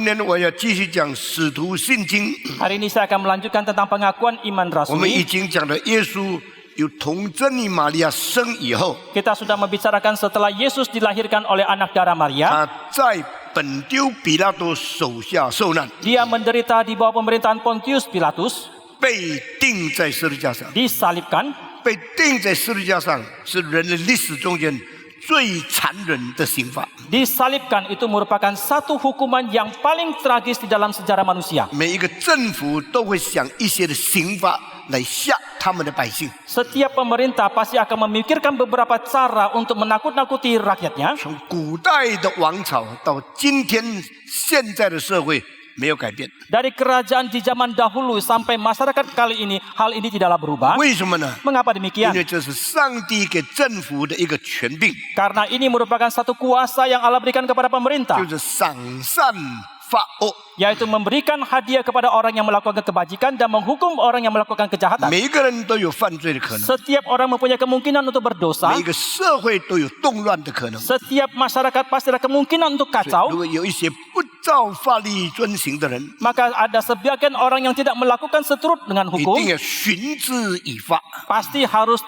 天我要继续讲使徒信经。 Hari ini saya akan melanjutkan tentang pengakuan iman 我们已 rasuli. 经讲了耶稣有童真女玛利亚生以后， Kita sudah membicarakan setelah Yesus dilahirkan oleh anak darah Maria. 他在本丢比拉多手下受难， Dia menderita di bawah pemerintahan Pontius Pilatus, 被钉在十字架上。 disalibkan. 被钉在十字架上是人类历史中间最残忍的刑罚。 Disalibkan itu merupakan satu hukuman yang paling tragis di dalam sejarah manusia. 每一个政府都会想一些的刑罚来吓他们的百姓。 Setiap pemerintah pasti akan memikirkan beberapa cara untuk menakut-nakuti rakyatnya. 从古代的王朝到今天现在的社会没有改变， Dari kerajaan di zaman dahulu sampai masyarakat kali ini, hal ini tidaklah berubah. 为什么呢？ Mengapa 因 demikian? 为这是上帝给政府的一个权柄， Karena ini merupakan satu kuasa yang Allah berikan kepada pemerintah, 就是赏善罚恶。 yaitu memberikan hadiah kepada orang yang melakukan kebajikan dan menghukum orang yang melakukan kejahatan. 每一个人都有犯罪的可能， Setiap orang mempunyai kemungkinan untuk berdosa. 每一个社会都有动乱的可能。 Setiap masyarakat pasti ada kemungkinan untuk 如 kacau. 果有一些不照法律遵行的人， Maka ada sebagian orang yang tidak melakukan seturut dengan 一 hukum, 定要寻之以法， pasti harus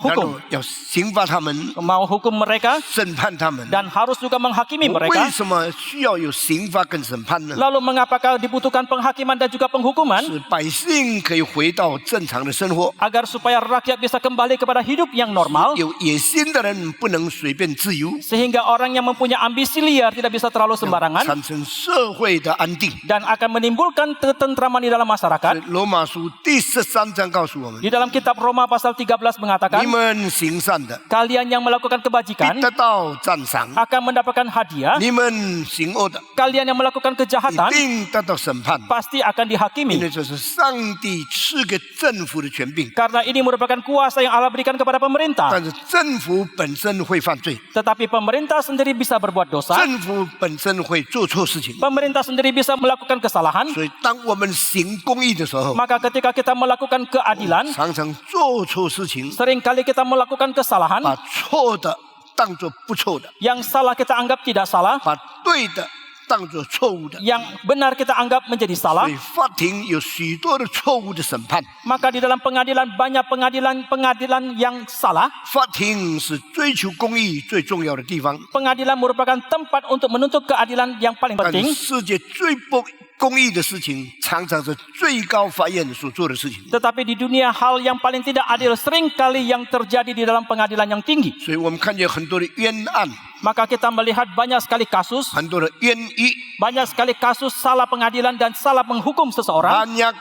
然后 dihukum. 要刑罚他们， Mau hukum mereka 审判他们。 dan harus juga menghakimi 为 mereka. 什么需要有刑罚跟审判呢？ Lalu mengapakah dibutuhkan penghakiman dan juga penghukuman? 使百姓可以回到正常的生活。 Agar supaya rakyat bisa kembali kepada hidup yang normal. 有野心的人不能随便自由， Sehingga orang yang mempunyai ambisi liar tidak bisa terlalu sembarangan 产生社会的安定。 dan akan menimbulkan ketentraman di dalam masyarakat. 罗马书第13章告诉我们： Di dalam kitab Roma pasal 13你 mengatakan, 们行善的， kalian yang melakukan 必 kebajikan 得到赞赏； akan mendapatkan hadiah. 你们行恶的， Kalian yang melakukan 一 kejahatan 定得到审判。 pasti akan 因 dihakimi. 为这是上帝赐给政府的权柄， Karena ini merupakan kuasa yang Allah berikan kepada pemerintah. 但是政府本身会犯罪， Tetapi pemerintah sendiri bisa berbuat dosa. 政府本身会做错事情。 Pemerintah sendiri bisa melakukan kesalahan. 所以，当我们行公义的时候， Maka ketika kita melakukan keadilan, 常常做错事情， seringkali kita melakukan kesalahan. 把错的当作不错的， Yang salah kita anggap tidak salah. 把对的当作错误的。 Yang benar kita anggap menjadi 所 salah. 以法庭有许多的错误的审判， Maka di dalam pengadilan banyak pengadilan yang salah. 法庭是追求公义最重要的地方。 Pengadilan merupakan tempat untuk menuntut keadilan yang paling 但 penting. 世界最不公义的事情，常常是最高法院所做的事情。 Tetapi di dunia hal yang paling tidak adil seringkali yang terjadi di dalam pengadilan yang tinggi. 所以我们看见很多的冤案， Maka kita melihat banyak sekali kasus, 很多的冤狱， banyak sekali kasus salah pengadilan dan salah menghukum seseorang. banyak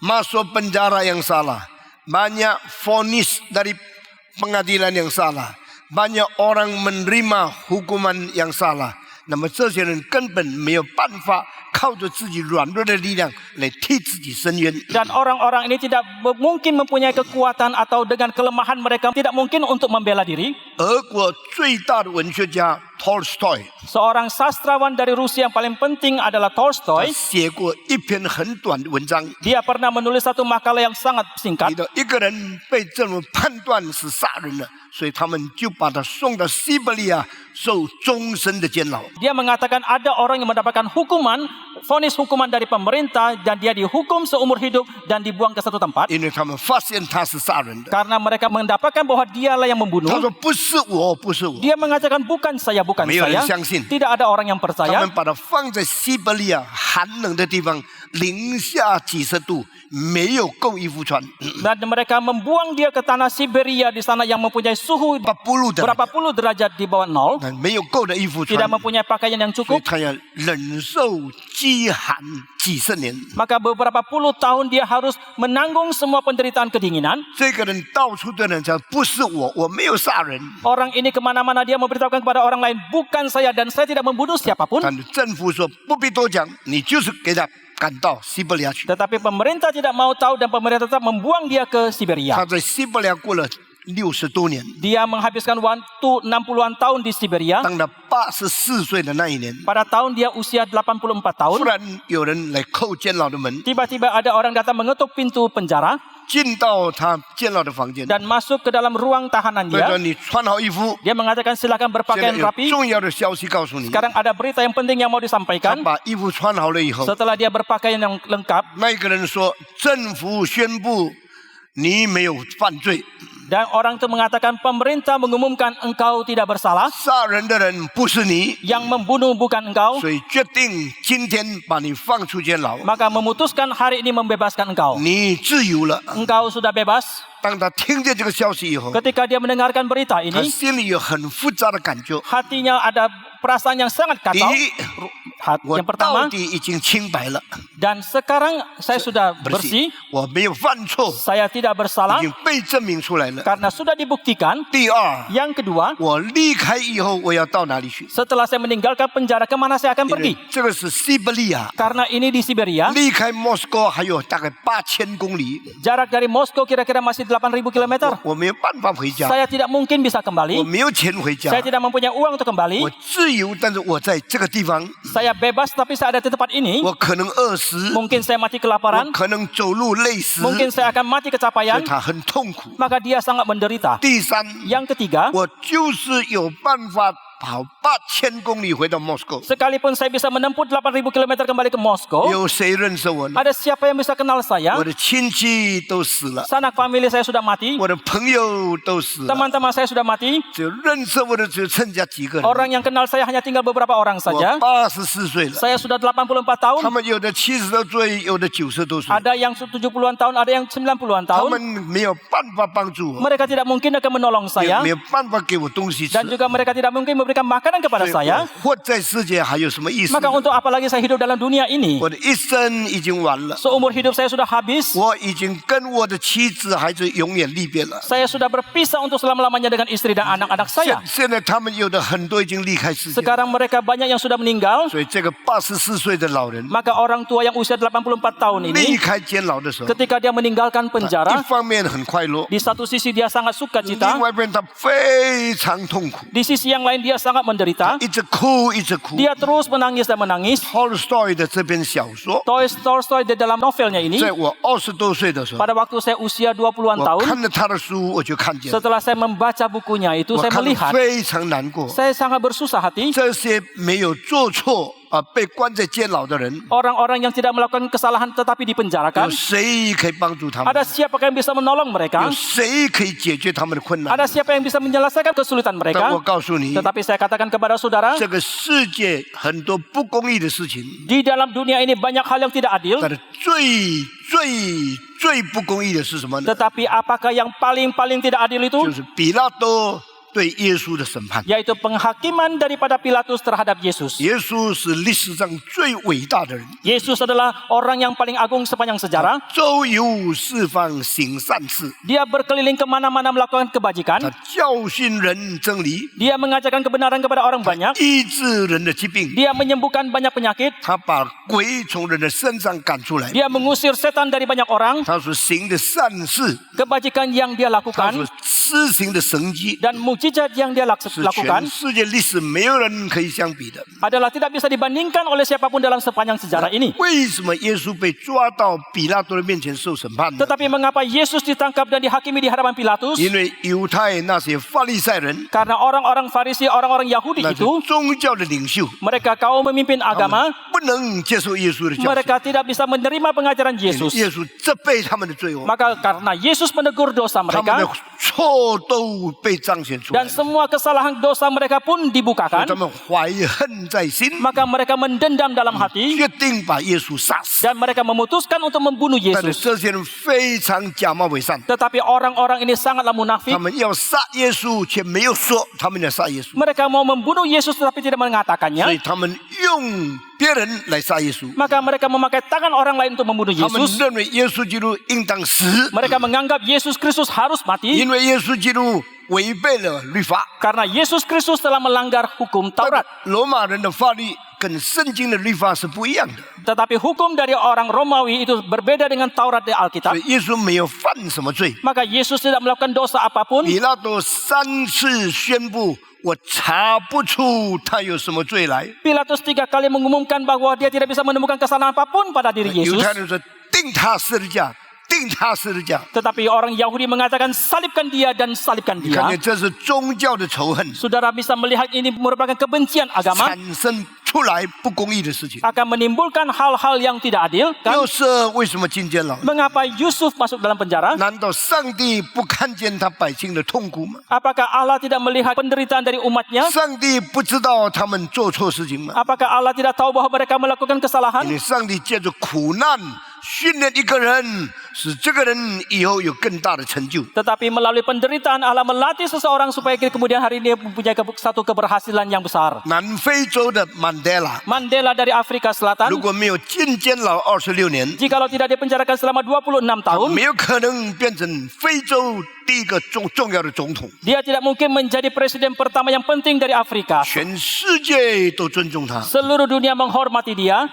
masuk penjara yang salah, banyak vonis dari pengadilan yang salah, banyak orang menerima hukuman yang salah。那么这些人根本没有办法靠着自己软弱的力量来替自己伸冤。 Dan orang-orang ini tidak mungkin mempunyai kekuatan atau dengan kelemahan mereka tidak mungkin untuk membela diri. 俄国最大的文学家 Tolstoy Seorang sastrawan dari Rusia yang paling penting adalah 他 Tolstoy. 写过一篇很短的文章， Dia pernah menulis satu makalah yang sangat 提 singkat. 到一个人被政府判断是杀人了，所以他们就把他送到西伯利亚受终身的监牢。 Dia mengatakan ada orang yang mendapatkan hukuman, vonis hukuman dari pemerintah dan dia dihukum seumur hidup dan dibuang ke satu tempat. 因为他们发现他是杀人的。 Karena mereka mendapatkan bahwa dialah yang 他 membunuh. 说不是我，不是我。 Dia mengatakan bukan saya, bukan 没有人 saya. 相信。 Tidak ada orang yang 他 percaya. 们把他放在西伯利亚寒冷的地方，零下几十度，没有够衣服穿， Dan mereka membuang dia ke tanah Siberia di sana yang mempunyai suhu 80的， berapa puluh derajat di bawah nol. 没有够的衣服 Tidak 穿， mempunyai pakaian yang 所以 cukup. 他要忍受饥寒几十年。 Maka beberapa puluh tahun dia harus menanggung semua penderitaan kedinginan. 这个人到处对人讲不是我，我没有杀人， Orang ini kemana-mana dia memberitahukan kepada orang lain, bukan saya dan saya tidak membunuh siapapun. 但是政府说不必多讲，你就是给他赶到西伯利亚去。 Tetapi pemerintah tidak mau tahu dan pemerintah tetap membuang dia ke 他 Siberia. 在西伯利亚过了60多年， Dia menghabiskan waktu 60-an tahun di Siberia. 当他84岁的那一年， Pada tahun dia usia 84 tahun, 突然有人来叩监牢的门， tiba-tiba ada orang datang mengetuk pintu penjara. 进到他监牢的房间。 dan masuk ke dalam ruang tahanan 所以说 dia. 你穿好衣服， Dia mengatakan silakan 现在 berpakaian 有 rapi. 重要的消息告诉你。 Sekarang ada berita yang penting yang mau 他 disampaikan. 把衣服穿好了以后， Setelah dia berpakaian yang lengkap 那个人说：“政府宣布你没有犯罪， dan orang itu mengatakan pemerintah mengumumkan engkau tidak bersalah, 杀人的人不是你， yang membunuh bukan engkau, 所以决定今天把你放出监牢， maka memutuskan hari ini membebaskan engkau. 你自由了。 Engkau sudah bebas. ”当他听见这个消息以后， Ketika dia mendengarkan berita 他 ini, 心里有很复杂的感觉。 hatinya ada perasaan yang sangat 第 kacau. 一，我 Yang 到 pertama, 底已经清白了， dan sekarang saya sudah 不是 bersih, 我没有犯错， saya tidak 已 bersalah 经被证明出来了。 karena sudah dibuktikan. 第二， Yang kedua, 我离开以后我要到哪里去？ setelah saya meninggalkan penjara, kemana saya akan 因为 pergi? 这个是西伯利亚， Karena ini di Siberia, 离开莫斯科还有大概8000公里， jarak dari Moskow kira-kira masih 8.000 km. 我没有办法回家， Saya tidak mungkin bisa 我 kembali. 没有钱回家 Saya，tidak mempunyai uang untuk 我 kembali. 自由，但是我在这个地方， Saya bebas tapi saya ada di tempat ini. 我可能饿死， Mungkin saya mati 我 kelaparan. 可能走路累死， Mungkin saya akan mati 所以 kecapean. 他很痛苦。 Maka dia sangat menderita. 第三， Yang ketiga, 我就是有办法跑8000公里回到莫斯科。 sekalipun saya bisa menempuh 8.000 km kembali ke Moskow, 有谁认识我呢？ ada siapa yang bisa kenal saya? 我的亲戚都死了， Sanak famili saya sudah mati. 我的朋友都死了， Teman-teman saya sudah mati. 只有认识我的只剩下几个人。 Orang yang kenal saya hanya tinggal beberapa orang 我 saja. 84岁了， Saya sudah 84 tahun. 他们有的70多岁，有的90多岁， Ada yang 70-an tahun, ada yang 90-an 他 tahun. 们没有办法帮助我， Mereka tidak mungkin akan menolong 也 saya. 没有办法给我东西吃。 Dan juga mereka tidak mungkin memberikan makanan kepada 所以 saya. 我活在世界还有什么意思呢？ Maka untuk apa lagi saya hidup dalam dunia ini? 我的一生已经完了， Seumur hidup saya sudah habis. 我已经跟我的妻子孩子永远离别了。 Saya sudah berpisah untuk selama-lamanya dengan istri dan anak-anak saya. 现在他们有的很多已经离开世界， Sekarang mereka banyak yang sudah meninggal. 所以这个84岁的老人 Maka orang tua yang usia 84 tahun 离 ini, 开监牢的时候， ketika dia meninggalkan 一 penjara, 方面很快乐， di satu sisi dia sangat 另 sukacita, 外一边他非常痛苦， di sisi yang lain dia sangat menderita. 一直哭一直哭。 Dia terus menangis dan menangis. Tolstoy 的这篇小说， Tolstoy di dalam novelnya ini, 在我20多岁的时候， pada waktu saya usia 20-an 我 tahun, 看了他的书，我就看见了， setelah saya membaca bukunya itu, 我 saya 看了 melihat, 非常难过。 saya sangat bersusah hati. 这些没有做错被关在监牢的人， Orang-orang yang tidak melakukan kesalahan tetapi 有 dipenjarakan, 谁可以帮助他们？ ada siapa yang bisa menolong 有 mereka? 谁可以解决他们的困难？ Ada siapa yang bisa menyelesaikan kesulitan 但 mereka? 我告诉你， Tetapi saya katakan kepada saudara, 这个世界很多不公义的事情， di dalam dunia ini banyak hal yang tidak adil. 但是最不公义的是什么呢？ Tetapi apakah yang paling tidak adil itu? 就是比拉多对耶稣的审判。 Yaitu penghakiman daripada Pilatus terhadap Yesus. 耶稣是历史上最伟大的人， Yesus adalah orang yang paling agung sepanjang sejarah. 周游四方行善事， Dia berkeliling kemana-mana melakukan 他 kebajikan. 教训人真理， Dia mengajarkan kebenaran kepada orang banyak. 医治人的疾病， Dia menyembuhkan banyak penyakit. 他把鬼从人的身上赶出来。 Dia mengusir setan dari banyak orang. 他所行的善事， Kebajikan yang dia 他 lakukan 所施行的神迹， dan mukjizat yang dia 是 lakukan 全世界历史没有人可以相比的。 adalah tidak bisa dibandingkan oleh siapapun dalam sepanjang sejarah ini. 为什么耶稣被抓到比拉多的面前受审判呢？ Tetapi mengapa Yesus ditangkap dan dihakimi di hadapan Pilatus? 因为犹太那些法利赛人， Karena orang-orang Farisi, orang-orang Yahudi 那些 itu, 宗教的领袖， mereka kaum pemimpin 他 agama, 们不能接受耶稣的教训， mereka tidak bisa menerima pengajaran Yesus. 耶稣责备他们的罪恶， Maka karena Yesus menegur dosa 他们的 mereka 错都被彰显出来 dan，semua kesalahan dosa mereka pun 他 dibukakan, 们怀恨在心， maka mereka mendendam dalam hati 决定把耶稣杀死。 dan mereka memutuskan untuk membunuh 但是 Yesus. 这些人非常假冒伪善， Tetapi orang-orang ini sangatlah munafik. 他们要杀耶稣，却没有说他们要杀耶稣， Mereka mau membunuh Yesus tetapi tidak 所 mengatakannya. 以他们用别人来杀耶稣。 Maka mereka memakai tangan orang lain untuk membunuh 他们 Yesus. 认为耶稣基督应当死， Mereka menganggap Yesus Kristus harus mati 因为耶稣基督违背了律法。 karena Yesus Kristus telah melanggar hukum Taurat. 罗马人的法律跟圣经的律法是不一样的， Tetapi hukum dari orang Romawi itu berbeda dengan Taurat di 所 Alkitab. 以耶稣没有犯什么罪。 Maka Yesus tidak melakukan dosa apapun. 比拉多3次宣布，我查不出他有什么罪来。 Pilatus 3 kali mengumumkan bahwa dia tidak bisa menemukan kesalahan apapun pada diri 犹 Yesus. 太人说定他十字架，定钉他十字架。 Tetapi orang Yahudi mengatakan salibkan dia dan salibkan 你看 dia. 见这是宗教的仇恨 Saudara bisa melihat ini merupakan kebencian agama 产生出来不公义的事情。 akan menimbulkan hal-hal yang tidak adil. Kan? 约瑟为什么进监牢？ Mengapa Yusuf masuk dalam penjara? 难道上帝不看见他百姓的痛苦吗？ Apakah Allah tidak melihat penderitaan dari umatnya? 上帝不知道他们做错事情吗？ Apakah Allah tidak tahu bahwa mereka melakukan 因 kesalahan? 为上帝借着苦难训练一个人，使这个人以后有更大的成就。 Tetapi melalui penderitaan Allah melatih seseorang supaya kemudian hari ini mempunyai satu keberhasilan yang besar. 南非洲的曼德拉， Mandela dari Afrika 如 Selatan, 果没有进监牢26年， jikalau tidak dipenjarakan selama 26 tahun, 没有可能变成非洲第一个重要的总统。 dia tidak mungkin menjadi presiden pertama yang penting dari Afrika. 全世界都尊重他， Seluruh dunia menghormati dia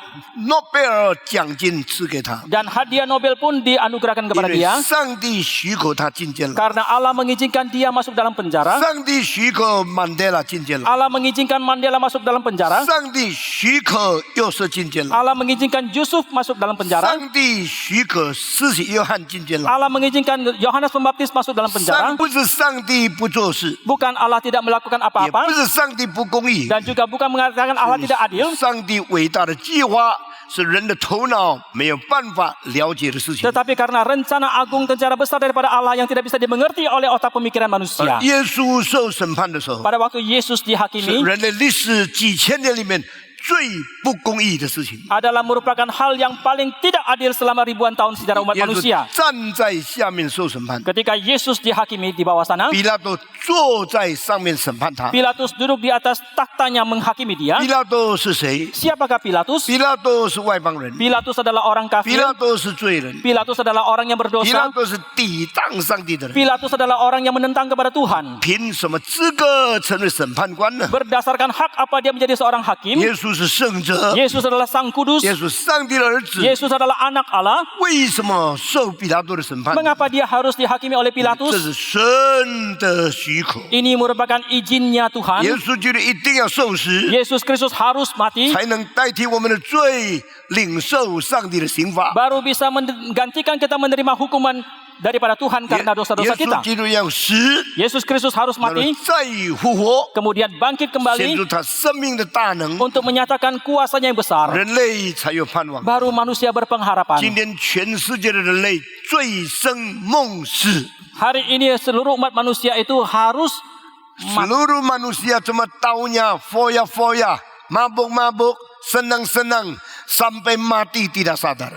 诺贝尔奖金赐给他， dan hadiah Nobel pun dianugerahkan 因 kepada 为 dia 上帝许可他进监牢， karena Allah mengizinkan dia masuk dalam penjara. 上帝许可曼德拉进监牢， Allah mengizinkan Mandela masuk dalam penjara. 上帝许可约瑟进监牢， Allah mengizinkan Yusuf masuk dalam penjara. 上帝许可施洗约翰进监牢。 Allah mengizinkan Yohanes Pembaptis masuk dalam penjara. 不是上帝不做事， Bukan Allah tidak melakukan 也 apa-apa 不是上帝不公义， dan juga bukan mengatakan Allah tidak adil. 上帝伟大的计划是人的头脑没有办法了解的事情。 Tetapi karena rencana agung rencana besar daripada Allah yang tidak bisa dimengerti oleh otak pemikiran manusia. 耶稣受审判的时候， Pada waktu Yesus 是 dihakimi 人类历史几千年里面最不公义的事情。 adalah merupakan hal yang paling tidak adil selama ribuan tahun sejarah umat 耶稣 manusia. 站在下面受审判， Ketika Yesus dihakimi di bawah sana, 比拉多坐在上面审判他。 Pilatus duduk di atas taktanya menghakimi dia. 比拉多是谁？ Siapakah Pilatus? 比拉多是外邦人， Pilatus adalah orang 比 kafir. 拉多是罪人， Pilatus adalah orang yang 比拉 berdosa. 多是抵挡上帝的人。 Pilatus adalah orang yang menentang kepada Tuhan. 凭什么资格成为审判官呢？ Berdasarkan hak apa dia menjadi seorang hakim? 耶稣是圣者， Yesus adalah Sang Kudus. 耶稣上帝的儿子， Yesus adalah anak Allah. 为什么受比拉多的审判？ Mengapa dia harus dihakimi oleh 这 Pilatus? 是神的许可。 Ini merupakan izinnya 耶 Tuhan. 稣基督一定要受死， Yesus Kristus harus mati 才能代替我们的罪，领受上帝的刑罚。 baru bisa menggantikan kita menerima hukuman daripada Tuhan 耶 karena dosa-dosa 稣 kita. 基督要死， Yesus Kristus harus 然后 mati, 再复活， kemudian bangkit 显 kembali 出他生命的大能， untuk menyatakan kuasanya yang besar. 人类才有盼望。 Baru manusia 今 berpengharapan. 天全世界的人类醉生梦死， Hari ini seluruh umat manusia itu harus seluruh manusia cuma taunya foya-foya, mabuk-mabuk, senang-senang, sampai mati tidak sadar.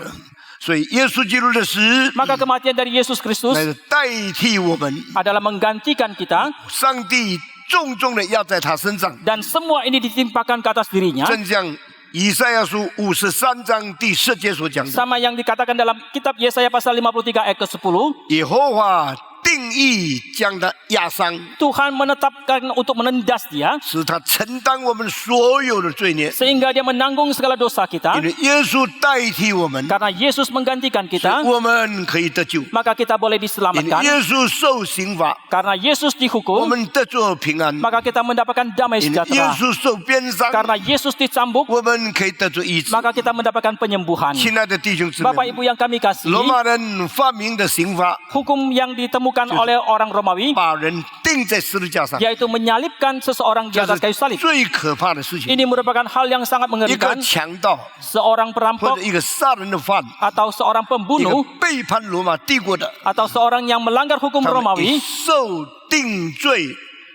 所以耶稣基督的死 maka kematian dari Yesus Kristus 来代替我们， adalah menggantikan kita 上帝重重的压在他身上， dan semua ini ditimpakan ke atas dirinya. 正像以赛亚书53章第10节所讲的， Sama yang dikatakan dalam kitab Yesaya pasal 53 ayat ke-10. 耶和华定义将他压伤， Tuhan menetapkan untuk menendas dia 使他承担我们所有的罪孽， sehingga dia menanggung segala dosa 因 kita. 为耶稣代替我们， Karena Yesus menggantikan kita, 我们可以得救。 maka kita boleh 因为 diselamatkan. 耶稣受刑罚， Karena Yesus 我 dihukum, 们得着平安； maka kita mendapatkan damai 因为耶 sejahtera. 稣受鞭伤， Karena Yesus dicambuk, 我们可以得着医治。 maka kita mendapatkan penyembuhan. 亲爱的弟兄姊 Bapak 妹， Ibu yang kami 罗 kasihi, 马人发明的刑罚， hukum yang ditemukan oleh orang Romawi 把人钉在十字架上， yaitu menyalibkan seseorang di 这 atas 是 kayu salib. 最可怕的事情。 Ini merupakan hal yang sangat 一个 mengerikan. 强盗 Seorang 或 perampok 者一个杀人的犯， atau seorang 一个 pembunuh 背叛罗马帝国的， atau seorang yang melanggar hukum 他们一 Romawi 受定罪、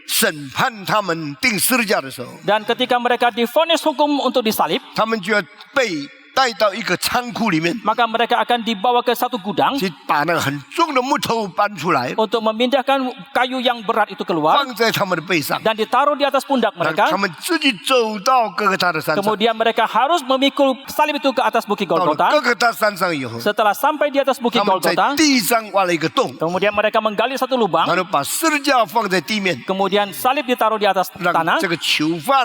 审判他们钉十字架的时候， dan ketika mereka divonis hukum untuk disalib, 他们就要被带到一个仓库里面， maka mereka akan dibawa ke satu gudang 去把那个很重的木头搬出来， untuk memindahkan kayu yang berat itu keluar 放在他们的背上， dan ditaruh di atas pundak 让 mereka. 他们自己走到哥哥他的山上。 Kemudian mereka harus memikul salib itu ke atas bukit 到了 Golgota. 哥哥他山上以后， Setelah sampai di atas bukit 他们在 Golgota, 地上挖了一个洞， kemudian mereka menggali satu lubang, 然后把十字架放在地面， kemudian salib ditaruh di atas 让 tanah 这个囚犯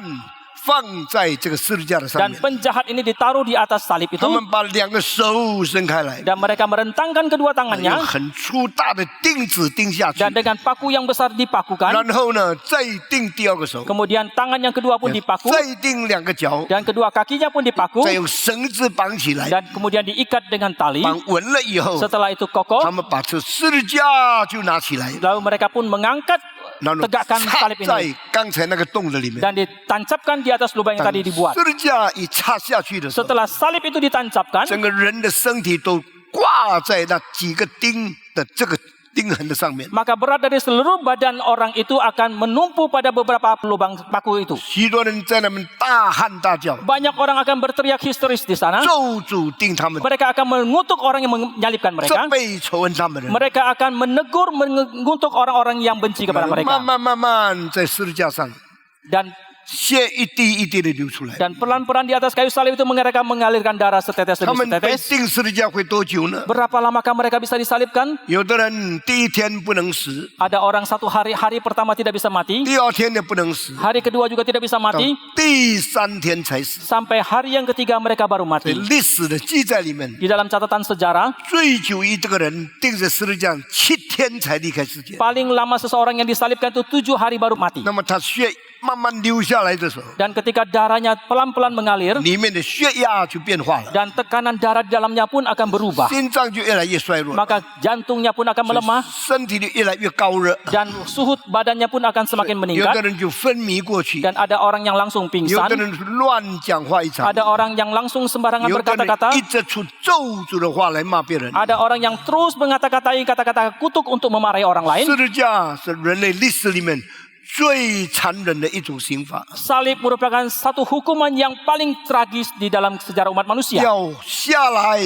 放在这个十字架的上 Dan 面， penjahat ini ditaruh di atas salib 他 itu. 们把两个手伸开来， Dan mereka merentangkan kedua 用 tangannya. 很粗大的钉子钉下去， Dan dengan paku yang besar dipakukan. 然后呢再钉第二个手， Kemudian tangan yang kedua pun dipaku. 再钉两个脚， Dan kedua kakinya pun dipaku. 再用绳子绑起来， Dan kemudian diikat dengan tali. 绑稳了以后， Setelah itu kokoh. 他们把这十字架就拿起来， Lalu mereka pun mengangkat, 然后 tegakkan 插 salib 在 ini. 刚才那个洞的里面。 Dan ditancapkan di atas lubang yang 当 tadi dibuat. 十字架一插下去的时候， Setelah salib itu ditancapkan, 整个人的身体都挂在那几个钉的这个钉痕的上面。 maka berat dari seluruh badan orang itu akan menumpu pada beberapa lubang paku itu. 许多人在那边大喊大叫， Banyak orang akan berteriak histeris di sana. 咒诅定他们， Mereka akan mengutuk orang yang menyalibkan 责 mereka. 备仇恨他们的人。 Mereka akan menegur, mengutuk orang-orang yang benci kepada 慢 mereka. 慢在十字架上， Dan 血一滴一滴的流出来。 pelan-pelan di atas kayu salib itu mereka mengalirkan darah setetes 他 demi 们被 setetes. 钉十字架会多久呢？ Berapa lamakah mereka bisa disalibkan? 有的人第一天不能死， Ada orang satu hari pertama tidak bisa mati. 第二天也不能死， Hari kedua juga tidak bisa 到 mati. 第三天才死。 Sampai hari yang ketiga mereka baru 在 mati. 历史的记载里面， Di dalam catatan sejarah, 最久一这个人钉在十字架上7天才离开世界。 paling lama seseorang yang disalibkan itu 7 hari baru mati. 那么他血慢慢流下来的时候， Dan ketika darahnya pelan-pelan mengalir, 里面的血压就变化了， dan tekanan darah di dalamnya pun akan berubah. 心脏就越来越衰弱， Maka jantungnya pun akan melemah, 身体就越来越高热， dan suhu badannya pun akan semakin 有的 meningkat. 人就昏迷过去， Dan ada orang yang langsung 有的 pingsan, 人乱讲话一场， ada orang yang langsung sembarangan 有的人 berkata-kata, 一直出咒诅的话来骂别人。 ada orang yang terus mengata-katai kata-kata kutuk untuk memarahi orang lain. 十字架是人类历史里面最残忍的一种刑罚， Salib merupakan satu hukuman yang paling tragis di dalam sejarah umat manusia. 要下来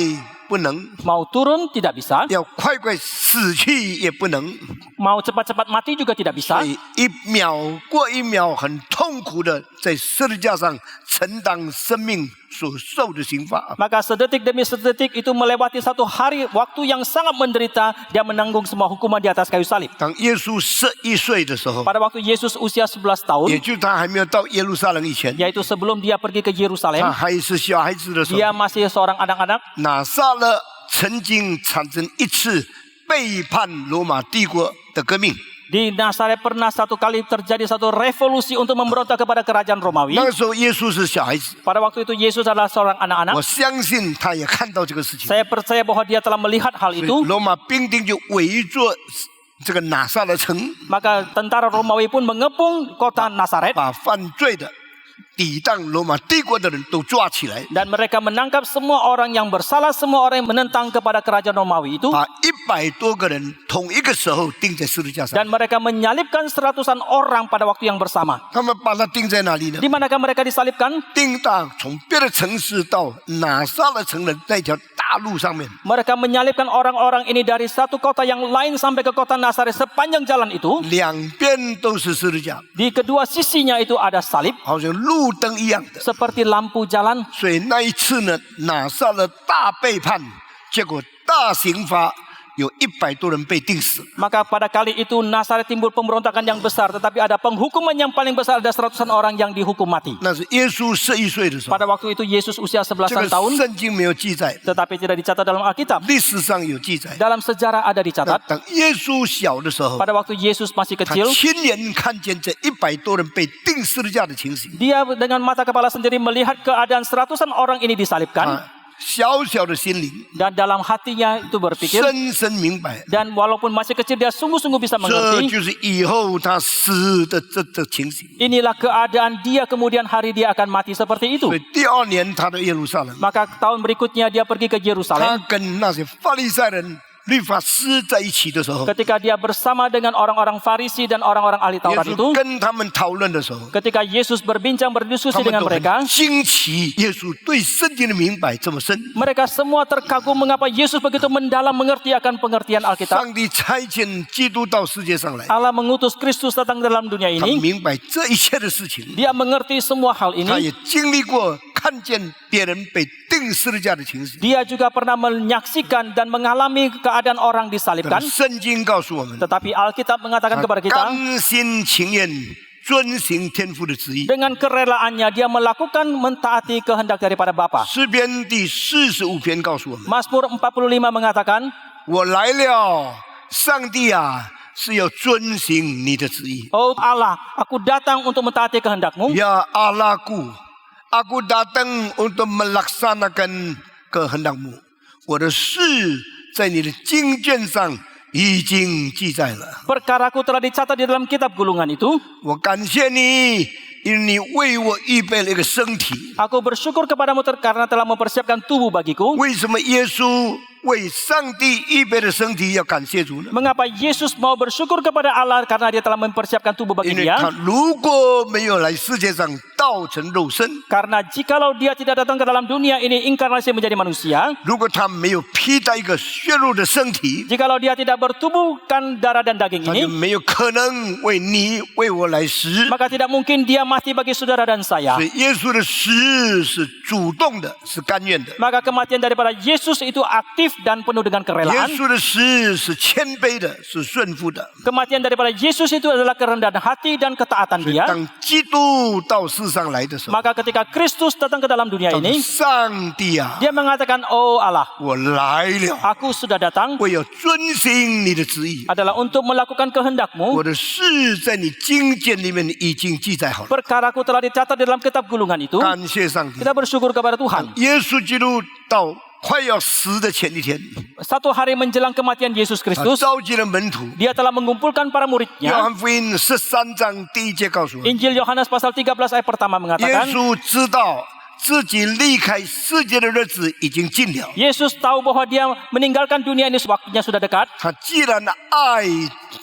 不能， Mau turun tidak bisa, 要快快死去也不能， mau cepat-cepat mati juga tidak 所 bisa. 以一秒过一秒很痛苦的在十字架上承担生命所受的刑罚。 Maka sedetik demi sedetik itu melewati satu hari waktu yang sangat menderita. Dia menanggung semua hukuman di atas kayu salib. 当耶稣11岁的时候， Pada waktu Yesus usia 11 也 tahun, 就他还没有到耶路撒冷以前， yaitu sebelum dia pergi ke 他 Yerusalem, 还是小孩子的时候， dia masih seorang anak-anak. 拿撒勒曾经产生一次背叛罗马帝国的革命。 Di Nazaret pernah satu kali terjadi satu revolusi untuk memberontak kepada kerajaan Romawi. 那个时候耶稣是小孩子， Pada waktu itu Yesus adalah seorang 我 anak-anak. 相信他也看到这个事情。 Saya percaya bahwa dia telah melihat hal 所以 itu. 罗马兵丁就围住这个拿撒勒城， Maka tentara Romawi pun mengepung kota Nazaret. 把犯罪的、抵挡罗马帝国的人都抓起来， Dan mereka menangkap semua orang yang bersalah, semua orang yang menentang kepada kerajaan Romawi itu. 把100多个人同一个时候钉在十字架上。 Dan mereka menyalibkan seratusan orang pada waktu yang bersama. 他们把它钉在哪里呢？ Di manakah mereka disalibkan? 钉到从别的城市到拿撒勒城的那条大路上面。 Mereka menyalibkan orang-orang ini dari satu kota yang lain sampai ke kota Nazaret sepanjang jalan itu. 两边都是十字架， Di kedua sisinya itu ada salib 好像路灯一样的。 seperti lampu jalan. 所以那一次呢，拿撒勒大背叛，结果大刑罚，有100多人被钉死。 Maka pada kali itu Nazaret timbul pemberontakan yang besar. Tetapi ada penghukuman yang paling besar. Ada seratusan orang yang dihukum mati. 那是耶稣11岁的时候， Pada waktu itu Yesus usia 这 11 个 tahun. 圣经没有记载， Tetapi tidak dicatat dalam Alkitab. 历史上有记载。 Dalam sejarah ada 那 dicatat. 等耶稣小的时候， Pada waktu Yesus masih 他 kecil. 亲眼看见这100多人被钉十字架的情形。 Dia dengan mata kepala sendiri melihat keadaan seratusan orang ini disalibkan. 小小的心灵 Dan dalam hatinya itu berpikir. 深深明白， Dan walaupun masih kecil dia sungguh-sungguh bisa 这 mengerti. 就是以后他死的这情形。 Inilah keadaan dia kemudian hari dia akan mati seperti itu. 所以第2年他的耶路撒冷， Maka tahun berikutnya dia pergi ke 他 Yerusalem. 跟那些法利赛人、律法师在一起的时候， Ketika dia bersama dengan orang-orang Farisi dan orang-orang ahli 耶 Taurat 稣 itu. 跟他们讨论的时候， Ketika Yesus berbincang 他 berdiskusi 们 dengan 都 mereka. 很惊奇，耶稣对圣经的明白这么深。 Mereka semua terkagum mengapa Yesus begitu mendalam mengerti akan pengertian Alkitab. 上帝差遣基督到世界上来， Allah mengutus Kristus datang dalam dunia 他 ini. 明白这一切的事情， Dia mengerti semua hal 他 ini. 也经历过看见别人被钉十字架的情形。 Dia juga pernah menyaksikan dan mengalami keadaan orang 但 disalibkan. 是圣经告诉我们， Tetapi Alkitab mengatakan 他 kepada kita. 甘心情愿遵行天父的旨意。 Dengan kerelaannya dia melakukan mentaati kehendak daripada Bapa. 诗篇第45篇告诉我们： Mazmur 45 mengatakan, 我来了，上帝啊，是要遵行你的旨意。 Oh Allah, aku datang untuk mentaati kehendak-Mu. Ya Allahku, aku datang untuk melaksanakan kehendak-Mu。我的事在你的经卷上已经记载了。 Perkaraku telah dicatat di dalam kitab gulungan itu. 我感谢你，因为你为我预备了一个身体。 Aku bersyukur kepadamu karena telah mempersiapkan tubuh bagiku. 为什么耶稣为上帝预备的身体要感谢主呢？ Mengapa Yesus mau bersyukur kepada Allah karena dia telah mempersiapkan tubuh bagi 因为 dia? 他如果没有来世界上道成肉身， Karena jikalau dia tidak datang ke dalam dunia ini inkarnasi menjadi manusia, 如果他没有披戴一个血肉的身体， jikalau dia tidak bertubuhkan darah dan daging 他就 ini, 没有可能为你为我来死。 maka tidak mungkin dia mati bagi saudara dan saya. 所以耶稣的死是主动的，是甘愿的。 Maka kematian daripada Yesus itu aktif dan penuh dengan 耶 kerelaan. 稣的死是谦卑的，是顺服的。 Kematian daripada Yesus itu adalah kerendahan hati dan ketaatan 所以 dia. 当基督到世上来的时候， Maka ketika Kristus datang ke dalam dunia 他说 ini, 上帝啊， dia mengatakan, Oh Allah, 我来了， aku sudah datang 我要遵行你的旨意。 adalah untuk melakukan kehendak-Mu. 我的事在你经卷里面已经记载好了。 Perkaraku telah dicatat di dalam kitab gulungan itu. 感谢上帝， Kita bersyukur kepada Tuhan. 耶稣基督到快要死的前一天， Satu hari menjelang kematian Yesus 他 Kristus, 召集了门徒。 dia telah mengumpulkan para 约 muridnya. 翰福音13章第1节告诉我们， Injil Yohanes pasal 13 ayat pertama 耶 mengatakan, 稣知道自己离开世界的日子已经近了。 Yesus tahu bahwa dia meninggalkan dunia ini waktunya sudah dekat. 他既然爱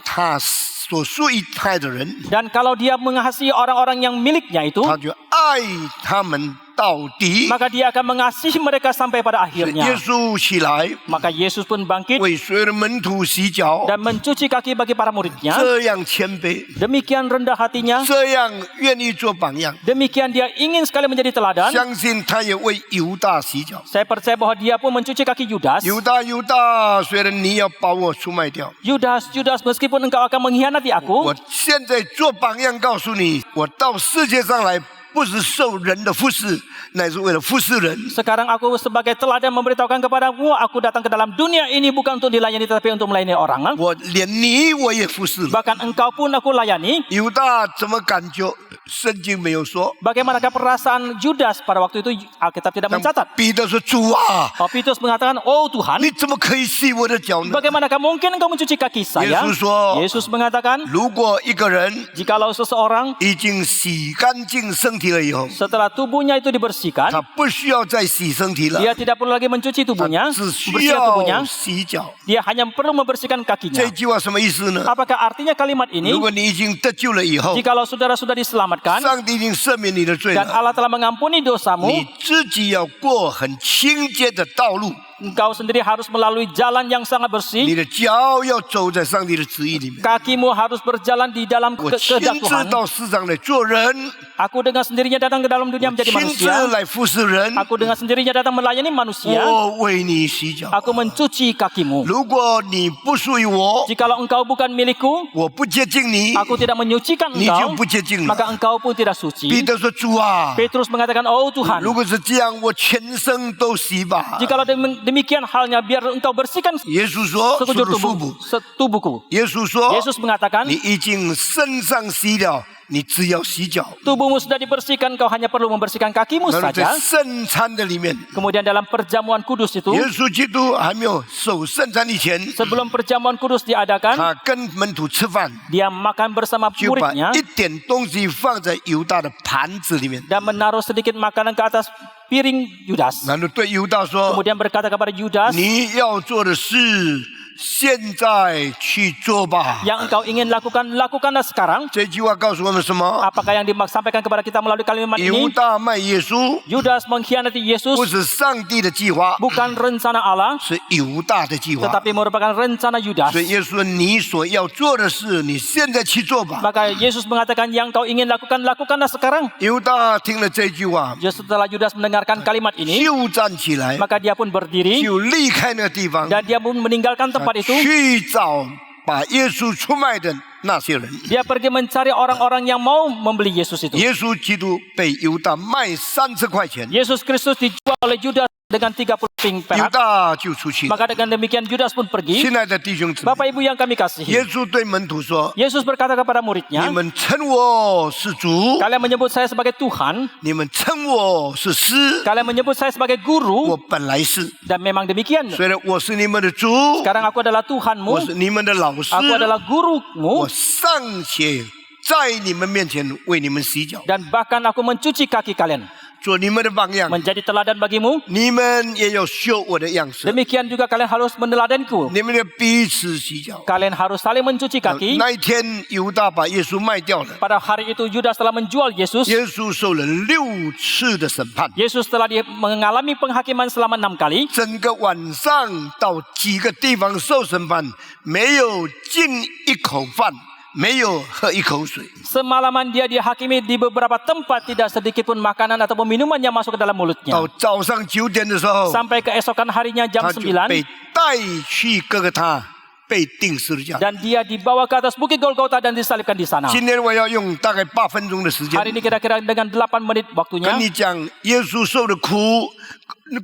他所属于他的人， Dan kalau dia mengasihi orang-orang yang miliknya itu, 他就爱他们到底。 maka dia akan mengasihi mereka sampai pada 耶 akhirnya. 稣起来 Maka Yesus pun bangkit 为所有的门徒洗脚， dan mencuci kaki bagi para muridnya. 这样谦卑， Demikian rendah hatinya, 这样愿意做榜样。 demikian dia ingin sekali menjadi teladan. 相信他也为犹大洗脚。 Saya percaya bahwa dia pun mencuci kaki Yudas. 犹大，犹大，虽然你要把我出卖掉， Yudas, meskipun engkau akan mengkhianati aku, 我现在做榜样告诉你，我到世界上来不是受人的服侍，乃是为了服侍人。 sekarang aku sebagai teladan memberitahukan kepadamu, aku datang ke dalam dunia ini bukan untuk dilayani tetapi untuk melayani orang. 我连你我也服侍了。 Bahkan engkau pun aku layani. 犹大怎么感觉？圣经没有说。 Bagaimanakah perasaan Judas pada waktu itu? Alkitab tidak 当 mencatat. 彼得说：“主啊， Petrus mengatakan, Oh Tuhan, 你怎么可以洗我的脚呢？ bagaimanakah mungkin engkau mencuci kaki saya? Yesus 说 Yesus mengatakan, 如果一个人 jikalau seseorang 已经洗干净身体了以后， setelah tubuhnya itu dibersihkan, 他不需要再洗身体了， dia tidak perlu lagi mencuci 他 tubuhnya, 只需 membersihkan 要 tubuhnya. 洗脚。 Dia hanya perlu membersihkan 这 kakinya. 句话什么意思呢？ Apakah artinya kalimat ini? 如果你已经得救了以后， Jikalau saudara sudah diselamatkan 上帝已经赦免你的罪 dan 了， Allah telah mengampuni 你 dosamu, 自己要过很清洁的道路， engkau sendiri harus melalui jalan yang sangat 你 bersih. 的脚要走在上帝的旨意里面。 Kakimu harus berjalan di dalam 我亲 kehendak 自 Tuhan. 到世上来做人， Aku dengan sendirinya datang ke dalam dunia menjadi 亲自 manusia. 来服侍人， Aku dengan sendirinya datang melayani manusia. 我为你洗脚。 Aku mencuci kakimu. 如果你不属于我， Jikalau engkau bukan milikku, 我不接近你， aku tidak menyucikan 你就 engkau, 不接近 maka 了。 engkau pun tidak 彼 suci. 得说：“主啊， Petrus mengatakan, Oh Tuhan, 如果是这样，我全身都洗吧。 jikalau demikian halnya, biar engkau bersihkan ” 耶稣说：“是 sekujur 不是不？ tubuhku. 耶稣说 Yesus mengatakan, 你已经身上洗了，你只要洗脚。 tubuhmu sudah dibersihkan, kau hanya perlu membersihkan kakimu 然后在 saja. 圣餐的里面， Kemudian dalam perjamuan kudus itu, 耶稣基督还没有守圣餐以前， sebelum perjamuan kudus diadakan, 他跟门徒吃饭， dia makan bersama 就把 muridnya 一点东西放在犹大的盘子里面， dan menaruh sedikit makanan ke atas piring Yudas. 然后对犹大说 Kemudian berkata kepada：“ Yudas, 你要做的事，现在去做吧。 yang engkau ingin lakukan, lakukanlah sekarang. ” 这句话告诉我们什么？ Apakah yang disampaikan kepada kita melalui kalimat 犹 ini? 大卖耶稣， Yudas mengkhianati 不 Yesus 是上帝的计划， bukan rencana Allah, 是犹大的计划。 tetapi merupakan rencana Yudas. 所以耶稣说：“你所要做的事，你现在去做吧。 Maka Yesus mengatakan yang kau ingin lakukan, lakukanlah sekarang. ” 犹大听了这句话， Setelah Yudas mendengarkan kalimat ini, 就站起来， maka dia pun berdiri 就离开那个地方， dan dia pun meninggalkan tempat itu 去找把耶稣出卖的那些人。 Dia pergi mencari orang-orang yang mau membeli Yesus itu. 耶稣基督被犹大卖30块钱， Yesus Kristus dijual oleh Yudas dengan 30 ping 犹 perak. 大就出去了。 Maka dengan demikian Yudas pun pergi. 亲爱的弟兄姊妹， Bapak Ibu yang kami 耶 kasihi, 稣对门徒说 Yesus berkata kepada：“ 你 muridnya, 们称我是主， kalian menyebut saya sebagai Tuhan, 你们称我是师， kalian menyebut saya sebagai 我 guru, 本来是。 dan memang demikian. 虽然我是你们的主， Sekarang aku adalah 我 Tuhanmu, 是你们的老师， aku adalah 我 gurumu, 尚且在你们面前为你们洗脚， dan bahkan aku mencuci kaki kalian, 做你们的榜样。 menjadi teladan bagimu. 你们也要学我的样式， Demikian juga kalian harus meneladaniku. 你们要彼此洗脚。 Kalian harus saling mencuci kaki. 那一天，犹大把耶稣卖掉了， Pada hari itu Yudas telah menjual Yesus. 耶稣受了6次的审判。 Yesus telah mengalami penghakiman selama 6 kali. 整个晚上到几个地方受审判，没有进一口饭，没有喝一口水。 Semalaman dia dihakimi di beberapa tempat, tidak sedikit pun makanan ataupun minuman yang masuk ke dalam mulutnya. 到早上9点的时候， Sampai keesokan harinya jam 他就 9, 被带去哥哥他，被钉十字架。 dan dia dibawa ke atas bukit Golgota dan disalibkan di sana. 今天我要用大概8分钟的时间 Hari ini kira-kira dengan 8 menit 跟 waktunya, 你讲，耶稣受的苦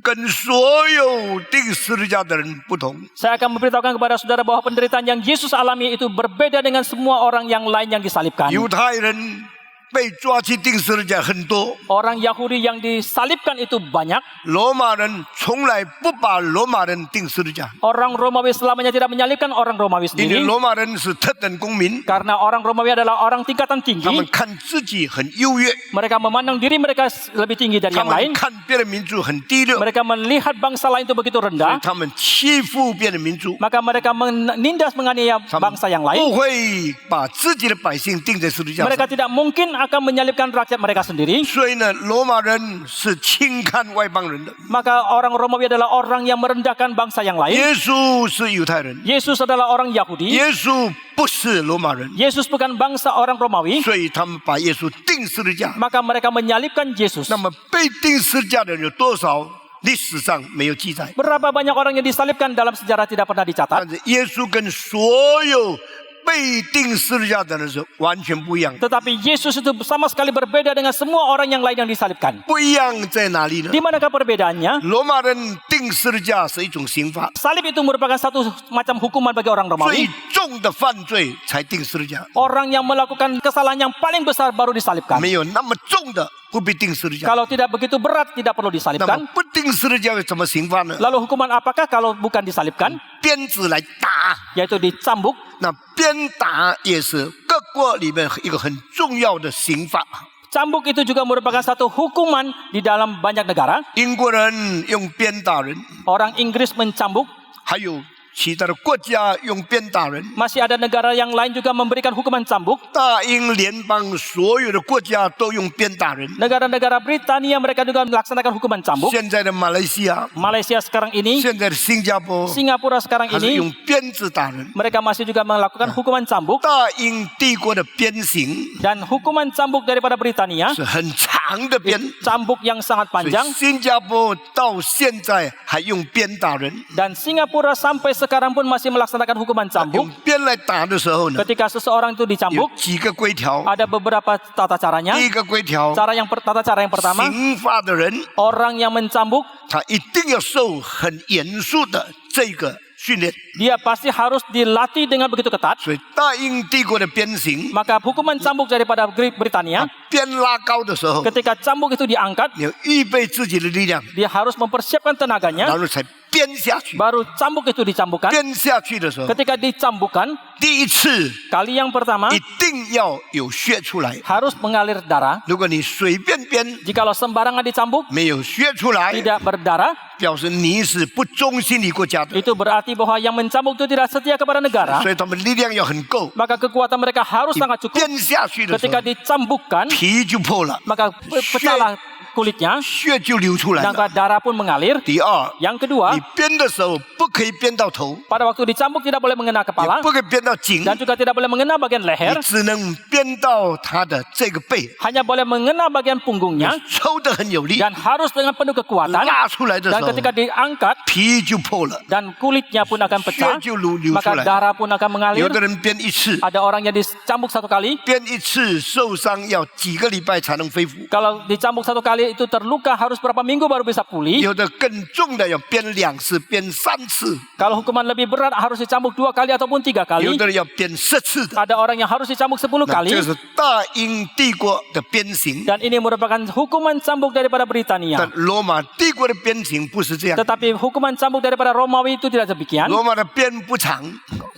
跟所有钉十字架的人不同。 saya akan memberitahukan kepada saudara bahwa penderitaan yang Yesus alami itu berbeda dengan semua orang yang lain yang disalibkan. 犹太人被抓去钉十字架很多， Orang Yahudi yang disalibkan itu banyak. 罗马人从来不把罗马人钉十字架， Orang Romawi selamanya tidak menyalibkan orang Romawi 因为 sendiri. 罗马人是特等公民， Karena orang Romawi adalah orang tingkatan 他们 tinggi. 看自己很优越， Mereka memandang diri mereka lebih tinggi dari 他 yang 们 lain. 看别的民族很低劣， Mereka melihat bangsa lain itu begitu 所以 rendah. 他们欺负别的民族， Maka mereka menindas menganiaya 他们 bangsa yang lain. 不会把自己的百姓钉在十字架 Mereka 上。 tidak mungkin akan menyalibkan rakyat mereka sendiri. 所以呢，罗马人是轻看外邦人的， Maka orang Romawi adalah orang yang merendahkan bangsa yang lain. 耶稣是犹太人， Yesus adalah orang Yahudi. 耶稣不是罗马人， Yesus bukan bangsa orang Romawi. 所以他们把耶稣钉十字架。 Maka mereka menyalibkan Yesus. 那么被钉十字架的人有多少？历史上没有记载， Berapa banyak orang yang disalibkan dalam sejarah tidak pernah dicatat. 但是耶稣跟所有被钉十字架的人是完全不一样的。 Tetapi Yesus itu sama sekali berbeda dengan semua orang yang lain yang disalibkan. 不一样在哪里呢 Di？ manakah perbedaannya? 罗马人钉十字架是一种刑罚， Salib itu merupakan satu macam hukuman bagi orang 最 Romawi. 重的犯罪才钉十字架， Orang yang melakukan kesalahan yang paling besar baru disalibkan. 没有那么重的不必钉十字架。 Kalau tidak begitu berat tidak perlu 那 disalibkan. 么不钉十字架有怎么刑罚呢？ Lalu hukuman apakah kalau bukan disalibkan? 鞭子来打， Yaitu dicambuk. 那鞭打也是各国里面一个很重要的刑罚。 Cambuk itu juga merupakan satu hukuman di dalam banyak negara. 英国人用鞭打人， Orang Inggris mencambuk. 还有其他的国家用鞭打人。 Masih ada negara yang lain juga memberikan hukuman cambuk. 大英联邦所有的国家都用鞭打人。 Negara-negara Britania mereka juga melaksanakan hukuman cambuk. 现在的马来西亚， Malaysia sekarang ini, 现在的新加坡， Singapura sekarang 还是 ini, 用鞭子打人。 mereka masih juga melakukan hukuman cambuk. 大英帝国的鞭刑 Dan hukuman cambuk daripada Britania, 是很长的鞭， cambuk yang sangat 所以 panjang. 新加坡到现在还用鞭打人。 Dan Singapura sampai sekarang pun masih melaksanakan hukuman 用 cambuk. 鞭来打的时候呢， Ketika seseorang itu 有 dicambuk, 几个规条。 ada beberapa tata caranya. 第一个规条， Tata cara yang pertama, 刑罚的人 orang yang mencambuk, 他一定要受很严肃的这个训练。 dia pasti harus dilatih dengan begitu ketat. 所以大英帝国的鞭刑， Maka hukuman cambuk daripada Britania, 鞭拉高的时候， ketika cambuk itu diangkat, 你要预备自己的力量， dia harus mempersiapkan 然 tenaganya, 后才鞭下去。 baru cambuk itu dicambukkan. 鞭下去的时候， Ketika dicambukkan, 第一次 kali yang pertama 一定要有血出来。 harus mengalir darah. 如果你随便鞭， Jikalau sembarangan dicambuk, 没有血出来， tidak berdarah, 表示你是不忠心你国家的。 itu berarti bahwa yang mencambuk itu tidak setia kepada negara. 所以他们力量要很够。 Maka kekuatan mereka harus sangat cukup. 鞭下去的时 Ketika 候， dicambukkan, 皮就破了， maka pecahlah kulitnya, 血就流出来 dan 了。 darah pun mengalir. 第二， Yang kedua, 你编的时候不可以编到头， pada waktu dicambuk tidak boleh mengena 也 kepala 不可以编到颈， dan juga tidak boleh mengena bagian 你 leher, 只能编到他的这个背， hanya boleh mengena bagian punggungnya 抽得很有力， dan harus dengan penuh kekuatan. 拉出来的时 Dan 候， ketika diangkat 皮就破了， dan kulitnya pun akan 血 pecah, 就流出 maka 来。 darah pun akan 有 mengalir. 的人编一次， Ada orang yang dicambuk satu kali. 编一次受伤要几个礼拜才能恢复， Kalau dicambuk satu kali itu terluka harus berapa minggu baru bisa pulih. 有的更重的要编2次、编3次， Kalau hukuman lebih berat harus dicambuk 2 kali ataupun 3有 kali. 的人要编10次的。 Ada orang yang harus dicambuk 10 那 kali. 这是大英帝国的鞭刑， Dan ini merupakan hukuman cambuk daripada Britania. 但罗马帝国的鞭刑不是这样。 Tetapi hukuman cambuk daripada Romawi itu tidak demikian. 罗马的鞭不长，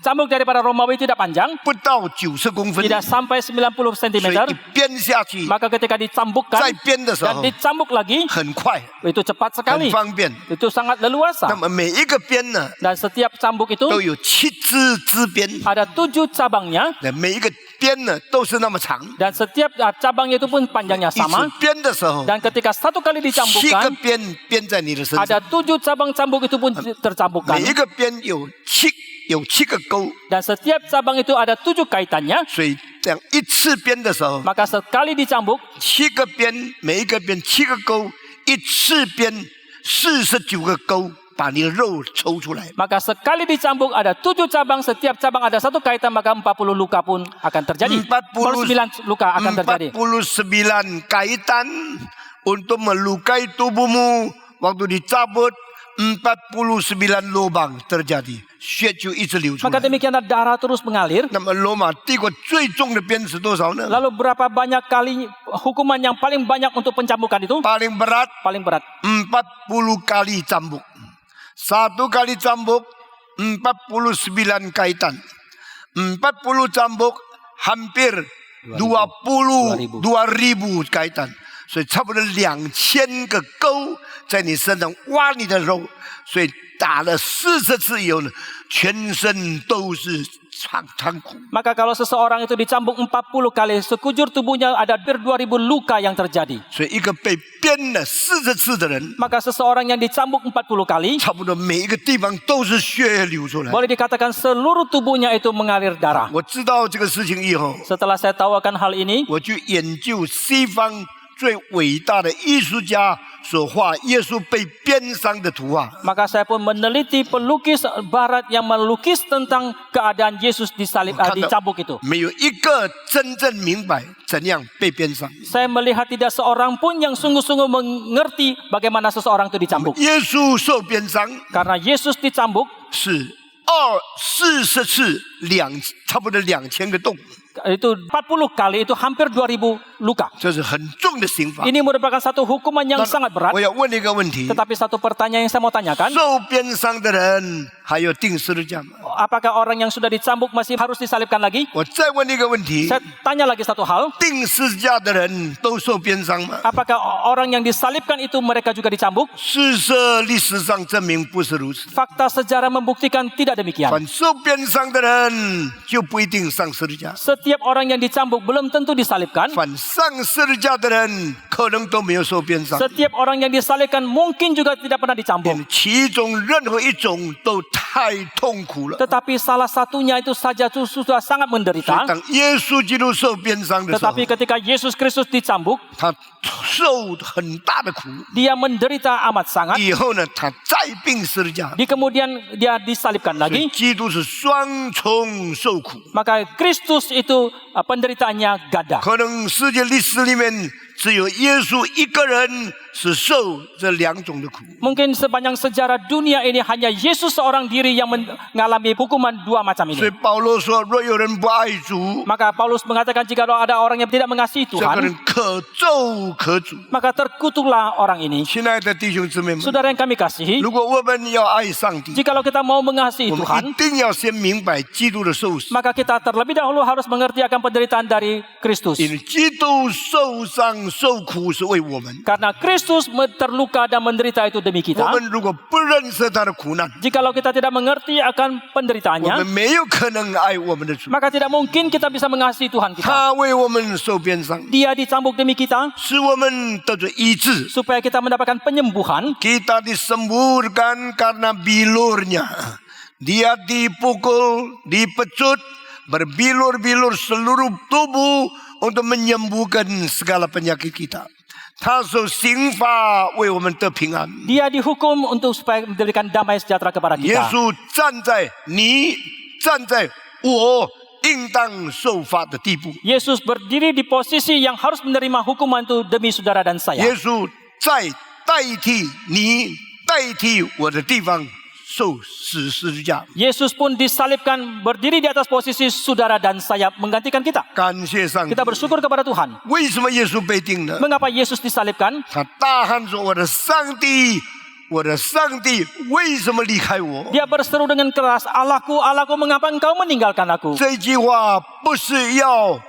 Cambuk daripada Romawi tidak panjang, 不到90公分， tidak sampai 90 所以 cm. 一鞭下去， Maka ketika 再 dicambukkan 鞭的时 dan 候 dicambuk lagi, 很快， itu cepat 很 sekali. 方便。 Itu sangat 那 leluasa. 么每一个鞭呢， Dan setiap cambuk itu 都有7支支鞭， ada 7 cabangnya. 那每一个鞭呢都是那么长。 Dan setiap cabangnya itu pun panjangnya 一次 sama. 鞭的时候， Dan ketika satu kali 7个 dicambukkan, 鞭编在你的身 ada 上， 7 cabang cambuk itu pun tercambukkan. 每一个鞭有7个钩， Dan setiap cabang itu ada 7 kaitannya. 所以这样一次鞭的时候， Maka sekali dicambuk, 7个鞭，每一个鞭7个钩，一次鞭49个钩，把你的肉抽出来。 maka sekali dicambuk ada 7 cabang, setiap cabang ada 1 kaitan, maka 40 luka pun akan terjadi. 49 luka akan terjadi. 49 kaitan untuk melukai tubuhmu waktu dicabut. 49 lubang terjadi，血就一直流出 Maka 来。 demikianlah darah terus mengalir. 那么罗马帝国最重的鞭是多少呢？ Lalu berapa banyak kali hukuman yang paling banyak untuk pencambukan itu? paling berat Paling berat. 40 kali cambuk. 1 kali cambuk 49 kaitan. 40 cambuk hampir 22,000 kaitan. 所以差不多2000个钩在你身上挖你的肉，所以打了40次以后呢，全身都是伤苦。 Maka kalau seseorang itu dicambuk 40 kali, sekujur tubuhnya ada hampir 2000 luka yang terjadi. 所以一个被鞭了40次的人， Maka seseorang yang dicambuk 40 kali, 差不多每一个地方都是血流出来。 boleh dikatakan seluruh tubuhnya itu mengalir darah. 我知道这个事情以后， Setelah saya tahu akan hal ini, 我去研究西方最伟大的艺术家所画耶稣被鞭伤的图画。 maka saya pun meneliti pelukis barat yang melukis tentang keadaan Yesus disalib, 看到 dicambuk itu. 没有一个真正明白怎样被鞭伤。 Saya melihat tidak seorang pun yang sungguh-sungguh mengerti bagaimana seseorang itu dicambuk. 耶稣受鞭伤 Karena Yesus dicambuk, 是40次差不多2000个洞， itu 40 kali itu hampir 2000 luka. 这是很重的刑罚。 Ini merupakan satu hukuman yang sangat berat. 我要问你一个问题： Tetapi satu pertanyaan yang saya mau tanyakan, 受鞭伤的人还有钉十字架吗？ apakah orang yang sudah dicambuk masih harus disalibkan lagi? 我再问你一个问题： Saya tanya lagi satu hal, 钉十字架的人都受鞭伤吗？ apakah orang yang disalibkan itu mereka juga dicambuk? 事实历史上证明不是如此。 Fakta sejarah membuktikan tidak demikian. 凡受鞭伤的人就不一定上十字架， Setiap orang yang dicambuk belum tentu disalibkan. 凡上十字架的人可能都没有受鞭伤。 Setiap orang yang disalibkan mungkin juga tidak pernah dicambuk. 其中任何一种都太痛苦了。 Tetapi salah satunya itu saja sudah sangat 所以 menderita. 当耶稣基督受鞭伤的时候， Tetapi ketika Yesus Kristus dicambuk, 他受很大的苦。 dia menderita amat sangat. 以后呢，他再并十字架。 Di kemudian dia disalibkan 所以 lagi. 基督是双重受苦。 Maka Kristus itu penderitaannya ganda. 可能世界历史里面只有耶稣一个人是受这2种的苦。 Mungkin sepanjang sejarah dunia ini hanya Yesus seorang diri yang mengalami hukuman 2 macam 所以 ini. 保罗说：“若有人不爱主， Maka Paulus mengatakan jika ada orang yang tidak mengasihi 这个人 Tuhan, 可咒可诅。 maka terkutuklah orang ini. 亲爱的弟兄姊妹们， Saudara yang kami kasihi, 如果我们要爱上帝， jikalau kita mau mengasihi 我们 Tuhan, 一定要先明白基督的受死， maka kita terlebih dahulu harus mengerti akan penderitaan dari Kristus. 因为基督受伤受苦是为我们。 Karena Kristus Yesus terluka dan menderita itu demi 我 kita. 们如果不认识他的苦难， Jikalau kita tidak mengerti akan 我 penderitaannya, 们没有可能爱我们的主。 maka tidak mungkin kita bisa mengasihi Tuhan kita. 他为我们受鞭伤， Dia dicambuk demi kita 使我们得着医治。 supaya kita mendapatkan penyembuhan. Kita disembuhkan karena bilurnya. Dia dipukul, dipecut, berbilur-bilur seluruh tubuh untuk menyembuhkan segala penyakit kita. 他受刑罚为我们得平安。 Dia dihukum untuk supaya memberikan damai sejahtera kepada 耶 kita. 稣站在你站在我应当受罚的地步。 Yesus berdiri di posisi yang harus menerima hukuman itu demi saudara dan saya. 耶稣在代替你、代替我的地方受死十字架。 Yesus pun disalibkan berdiri di atas posisi saudara dan saya menggantikan kita. 感谢上帝 Kita！bersyukur kepada Tuhan. 为什么耶稣被定呢？ Mengapa Yesus disalibkan? 他大喊说：“我的上帝，我的上帝，为什么离开我？” Dia berseru dengan keras, Allahku, Allahku, mengapa engkau meninggalkan aku? 这句话不是要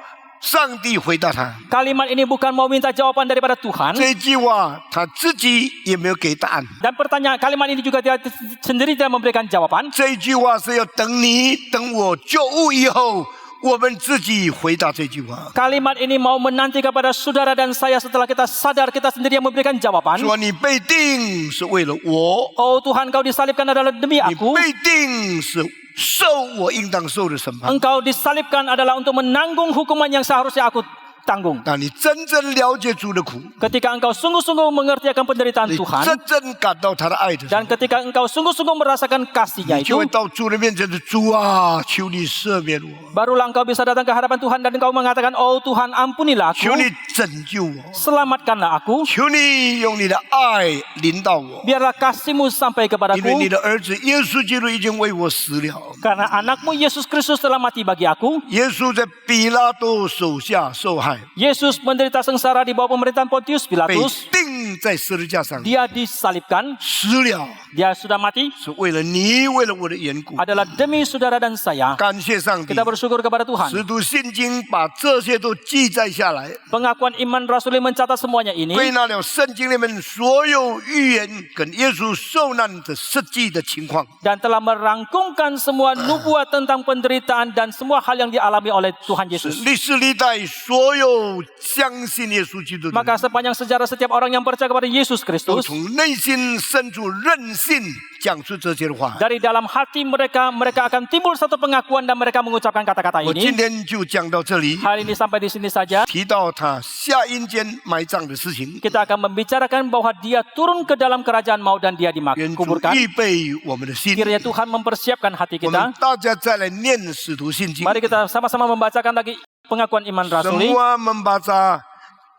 上帝回答他， Kalimat ini bukan mau minta jawaban daripada Tuhan. 这句话他自己也没有给答案。 Dan pertanyaan kalimat ini juga dia sendiri tidak memberikan jawaban. 这句话是要等你等我救悟以后，我们自己回答这句话。 Kalimat ini mau menanti kepada saudara dan saya setelah kita sadar kita sendiri yang memberikan jawaban. 说你被定是为了我， Oh Tuhan, Engkau disalibkan adalah demi 你 aku. 被定是受我应当受的审判。 Engkau disalibkan adalah untuk menanggung hukuman yang seharusnya aku tanggung. 当你真正了解主的苦， Ketika engkau sungguh-sungguh mengerti akan penderitaan 你 Tuhan, 真正感到他的爱的时候 dan，ketika engkau sungguh-sungguh merasakan kasih-Nya 你就 itu, 会到主的面前说：“主啊，求你赦免我， barulah engkau bisa datang ke hadapan Tuhan dan engkau mengatakan, Oh Tuhan, ampunilah 求 aku, 你拯救我， selamatkanlah aku, 求你用你的爱临到我， biarlah kasih-Mu sampai 因为你 kepadaku, 的儿子耶稣基督已经为我死了。 karena anak-Mu Yesus Kristus telah mati bagi aku. 耶稣在比拉多手下受害， Yesus menderita sengsara di bawah pemerintahan Pontius 被 Pilatus. 钉在十字架上， Dia disalibkan, 死了， dia sudah mati, 是为了你，为了我的缘故。 adalah demi saudara dan saya. 感谢上帝 Kita，bersyukur kepada Tuhan. 使徒信经把这些都记载下来， Pengakuan iman rasuli mencatat semuanya 归 ini 纳了圣经里面所有预言跟耶稣受难的实际的情况。 dan telah merangkumkan semua nubuat tentang penderitaan dan semua hal yang dialami oleh Tuhan 是 Yesus. 历史历代所有相信耶稣基督的 Maka 人， sepanjang sejarah setiap orang yang percaya kepada Yesus 都 Kristus, 从内心深处任性讲出这些的话。 dari dalam hati mereka akan timbul satu pengakuan dan mereka mengucapkan kata-kata 我今 ini. 天就讲到这里， Hari ini sampai di sini saja. 提到他下阴间埋葬的事情。 Kita akan membicarakan bahwa dia turun ke dalam kerajaan maut dan dia 愿主 dikuburkan. 预备我们的心， Kiranya Tuhan mempersiapkan hati 我们 kita. 大家再来念使徒信经。 Mari kita sama-sama membacakan lagi pengakuan iman rasuli. Semua membaca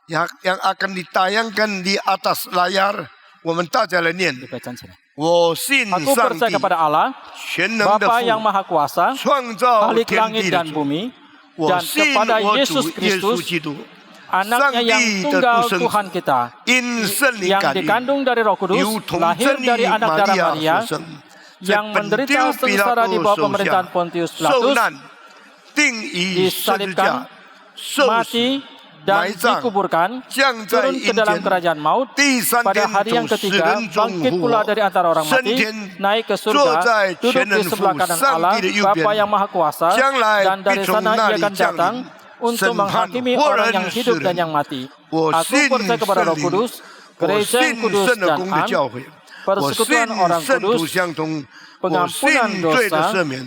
yang akan ditayangkan di atas layar. 我们大家来念。 Dibacaan sini. 我信 Aku 上 percaya 帝 kepada Allah, 全能的 Bapa yang 父， Maha Kuasa, 创造 Khalik 天 langit 地的 dan 主。 bumi, 我 dan 信 kepada 我 Yesus 主耶稣 Kristus, 基督， anaknya yang 上帝的 tunggal 独生子 Tuhan kita, 因圣灵 yang 感应， dikandung dari Roh 由 Kudus, 童 lahir 真理 dari anak 玛 darah 利亚 Maria, 所生，在 yang 本 menderita 丢比拉 sengsara di 多 bawah 手 pemerintahan 下 Pontius 受 Pilatus, 难，定以十字架 disalibkan, 受死， mati, dan 埋葬， dikuburkan, 降在 turun 阴 ke dalam 间。 kerajaan maut, 第三 pada 天 hari yang 从死 ketiga 人中 bangkit 复 pula 活， dari antara orang 升 mati, 天， naik ke 坐 surga, 在 duduk 全 di 能 sebelah 父 kanan 上 Allah, 帝的右 Bapa 边。 yang Maha Kuasa, 将来 dan 必 dari 从 sana 那 ia 里 akan 降 datang 临， untuk 审判 menghakimi 活 orang 人 yang 死 hidup dan 人。 yang mati. 我 Aku 信 percaya kepada 圣 Roh 灵， Kudus, 我 gereja 信 yang kudus 圣的 dan 公的 am, 教会，我信 persekutuan orang 圣徒 kudus, 相通，我 pengampunan 信罪的 dosa, 赦免，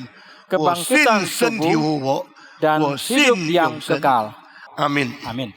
我信 kebangkitan 身体 tubuh, 复活， dan 我信 hidup yang 永生。 kekal. 阿门。 Amin.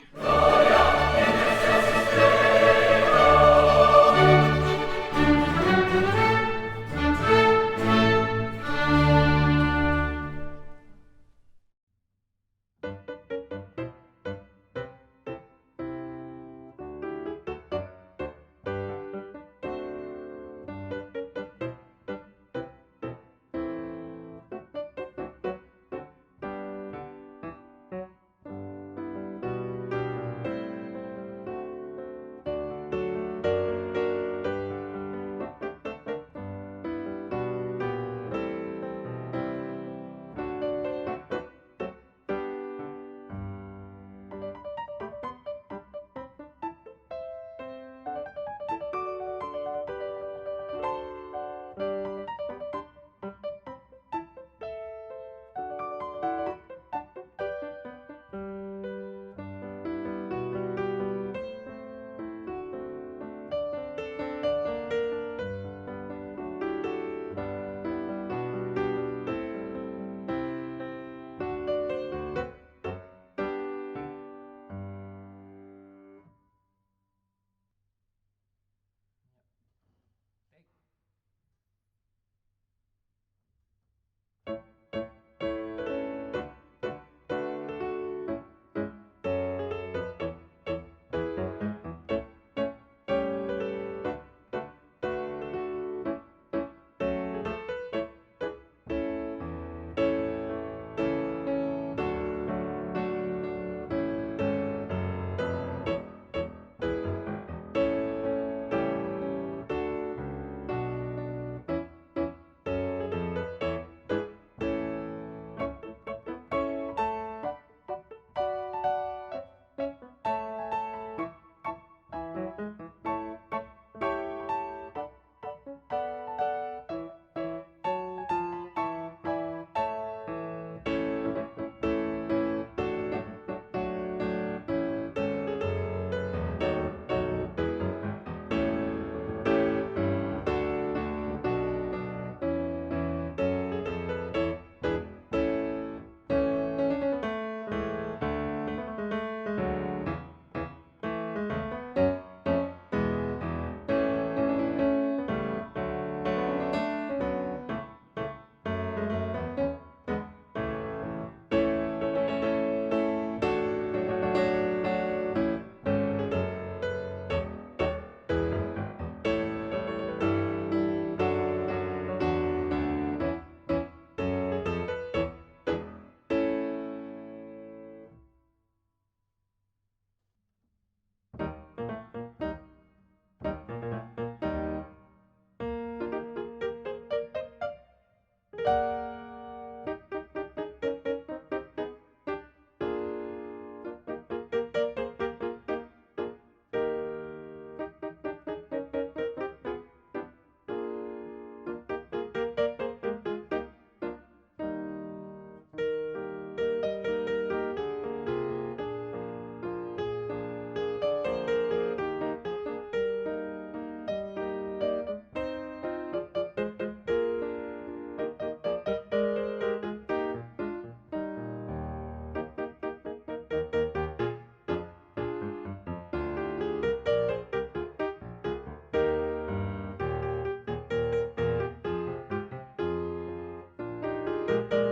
Tuhan.